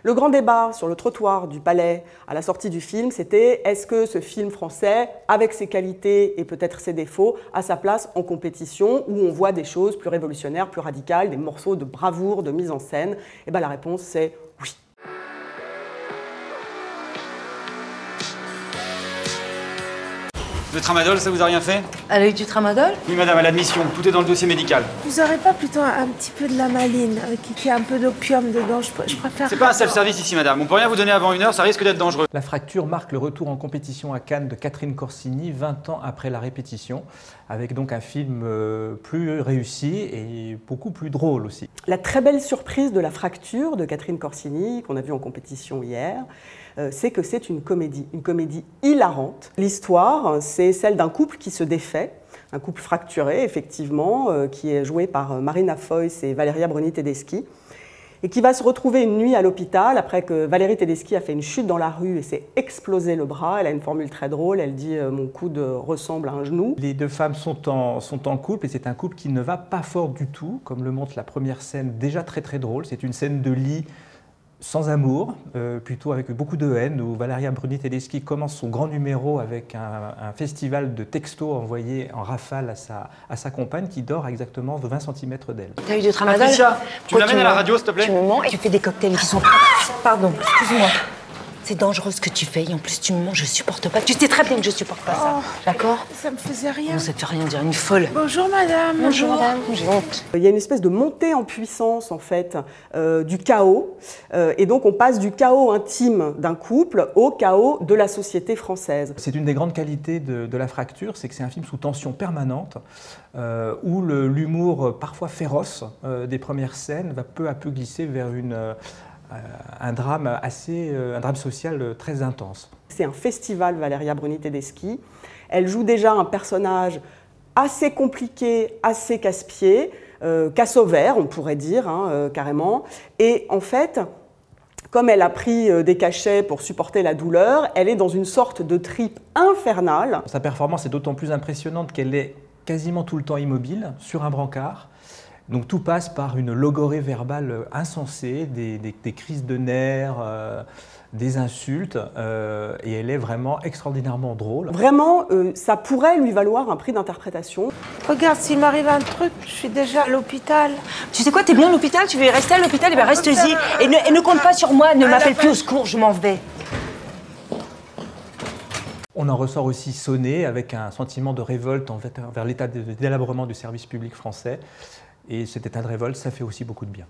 Le grand débat sur le trottoir du Palais à la sortie du film, c'était est-ce que ce film français, avec ses qualités et peut-être ses défauts, a sa place en compétition où on voit des choses plus révolutionnaires, plus radicales, des morceaux de bravoure, de mise en scène? Et bien la réponse c'est oui. Le tramadol, ça vous a rien fait? Elle a eu du tramadol? Oui, madame, à l'admission. Tout est dans le dossier médical. Vous aurez pas plutôt un petit peu de la maline qui a un peu d'opium dedans? Je préfère. C'est pas un self-service ici, madame. On peut rien vous donner avant 1 heure, ça risque d'être dangereux. La fracture marque le retour en compétition à Cannes de Catherine Corsini, 20 ans après la répétition, avec donc un film plus réussi et beaucoup plus drôle aussi. La très belle surprise de La fracture de Catherine Corsini, qu'on a vue en compétition hier, c'est que c'est une comédie hilarante. L'histoire, c'est celle d'un couple qui se défait, un couple fracturé, effectivement, qui est joué par Marina Foïs et Valeria Bruni-Tedeschi, et qui va se retrouver une nuit à l'hôpital après que Valérie Tedeschi a fait une chute dans la rue et s'est explosé le bras. Elle a une formule très drôle, elle dit « mon coude ressemble à un genou ». Les deux femmes sont en couple et c'est un couple qui ne va pas fort du tout, comme le montre la première scène, déjà très très drôle. C'est une scène de lit sans amour, plutôt avec beaucoup de haine, où Valeria Bruni-Tedeschi commence son grand numéro avec un festival de textos envoyés en rafale à sa compagne qui dort à exactement 20 cm d'elle. T'as eu du tramadol? Patricia, tu me l'amènes à la radio, s'il te plaît? Tu me mens et tu fais des cocktails qui sont... Pardon, excuse-moi. C'est dangereux ce que tu fais et en plus tu me mens, je supporte pas. Tu sais très bien que je supporte pas ça, d'accord? Ça me faisait rien. Non, ça te fait rien dire, une folle. Bonjour madame. Bonjour madame, j'ai honte. Il y a une espèce de montée en puissance en fait du chaos et donc on passe du chaos intime d'un couple au chaos de la société française. C'est une des grandes qualités de La fracture, c'est que c'est un film sous tension permanente où l'humour parfois féroce des premières scènes va peu à peu glisser vers un drame social très intense. C'est un festival, Valeria Bruni-Tedeschi. Elle joue déjà un personnage assez compliqué, assez casse-pied, casse au vert, on pourrait dire, carrément. Et en fait, comme elle a pris des cachets pour supporter la douleur, elle est dans une sorte de trip infernale. Sa performance est d'autant plus impressionnante qu'elle est quasiment tout le temps immobile, sur un brancard. Donc tout passe par une logorrhée verbale insensée, des crises de nerfs, des insultes, et elle est vraiment extraordinairement drôle. Vraiment, ça pourrait lui valoir un prix d'interprétation. Regarde, s'il m'arrive un truc, je suis déjà à l'hôpital. Tu sais quoi, t'es bien à l'hôpital, tu veux y rester à l'hôpital, et ben reste-y. Et ne compte pas sur moi, ne m'appelle plus au secours, je m'en vais. On en ressort aussi sonné avec un sentiment de révolte vers l'état de délabrement du service public français. Et cet état de révolte, ça fait aussi beaucoup de bien.